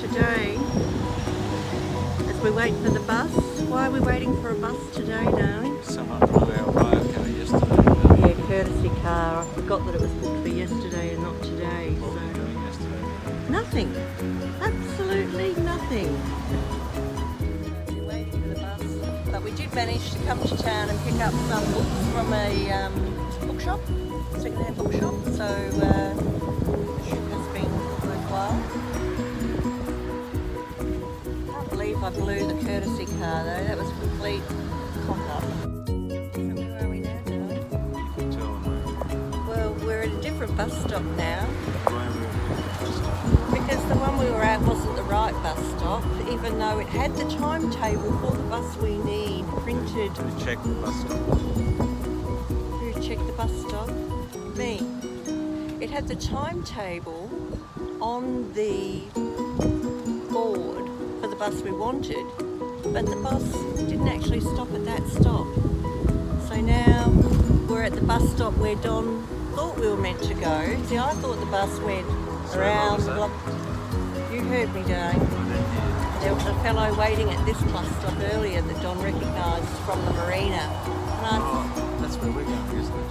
today as we wait for the bus. Why are we waiting for a bus today, darling? Someone blew our wire car yesterday. Yeah, courtesy car. I forgot that it was booked for yesterday and not today. What were you doing yesterday? Nothing. Absolutely nothing. We're waiting for the bus. But we did manage to come to town and pick up some books from a bookshop, second-hand bookshop. So the trip has been worthwhile. Can't believe I blew the courtesy car though. That was a complete cock-up. So where are we now, darling? You can tell them. Well, we're at a different bus stop now. Why were we at the bus stop? Because the one we were at wasn't the right bus stop, even though it had the timetable for the bus we need printed. Who checked the bus stop? Who checked the bus stop? Me. It had the timetable on the board for the bus we wanted, but the bus didn't actually stop at that stop. So now we're at the bus stop where Don thought we were meant to go. See, I thought the bus went around the block. You heard me, darling. There was a fellow waiting at this bus stop earlier that Don recognised from the marina. And I Oh, that's where we're going, isn't it?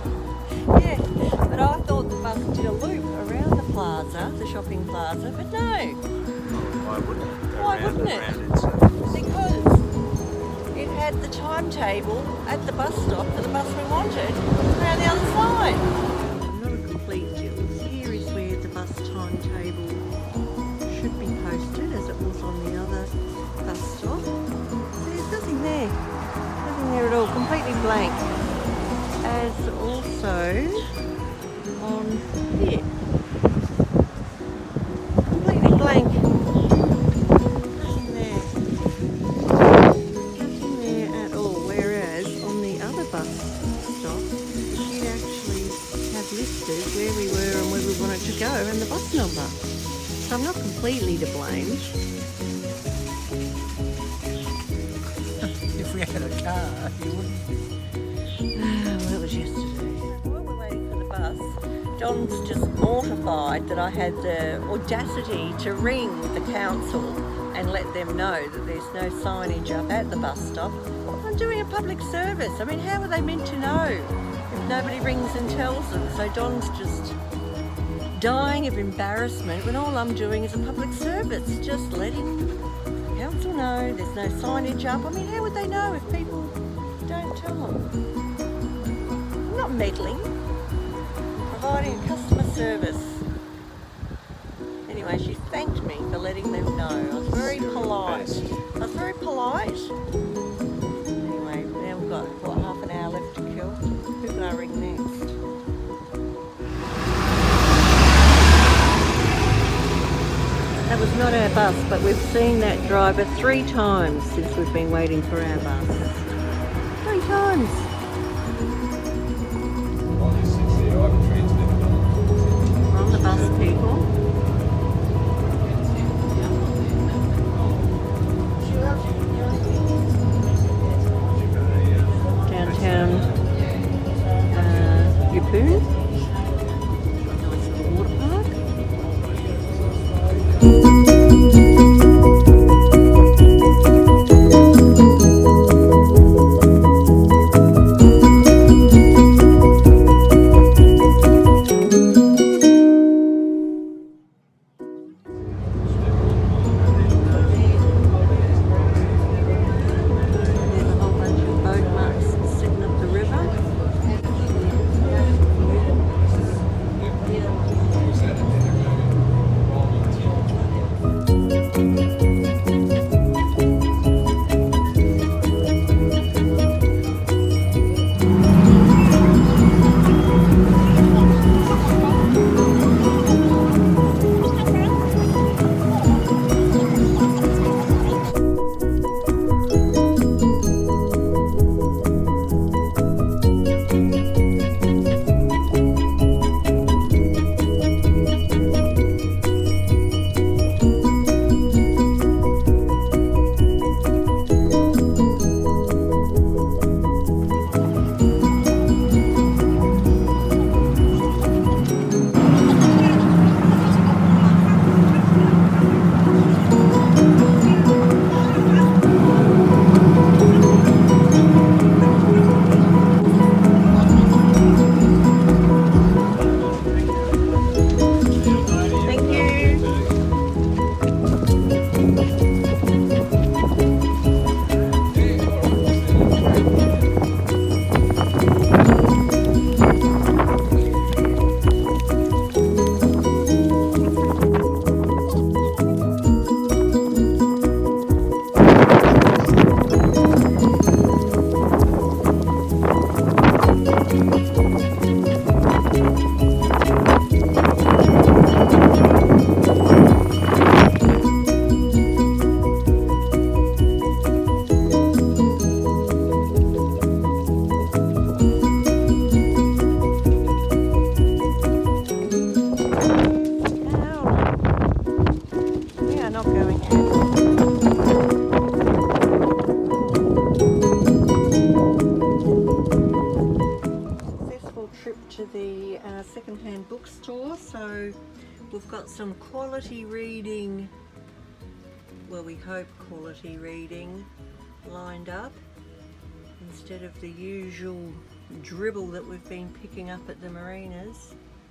yeah, but I thought the bus did a loop around the plaza, the shopping plaza, but no. Well, why wouldn't it go Why round wouldn't and it? round in circles? Because it had the timetable at the bus stop for the bus we wanted around the other side. Not a complete deal. Here is where the bus timetable should be posted as it was on the other bus stop. There's nothing there. Nothing there at all. Completely blank. As also on here. Completely blank. Nothing there. Nothing there at all. Whereas on the other bus stop, she'd actually have listed where we were and where we wanted to go and the bus number. So I'm not completely to blame. If we had a car, you wouldn't be. Well, it was yesterday. While we're waiting for the bus, Don's just mortified that I had the audacity to ring the council and let them know that there's no signage up at the bus stop. I'm doing a public service. I mean, how are they meant to know if nobody rings and tells them? So Don's just dying of embarrassment when all I'm doing is a public service, just letting the council know there's no signage up. I mean, how would they know if people don't tell them? I'm not meddling, I'm providing a customer service. Anyway, she thanked me for letting them know. I was very polite. I was very polite. Anyway, now we've got, what, half an hour left to kill. Who can I ring next? That was not our bus, but we've seen that driver 3 times since we've been waiting for our bus. 3 times. We're on the bus, people. Downtown Yeppoon. Nice little water park. the second-hand bookstore, so we've got some quality reading, well, we hope quality reading lined up instead of the usual dribble that we've been picking up at the marinas.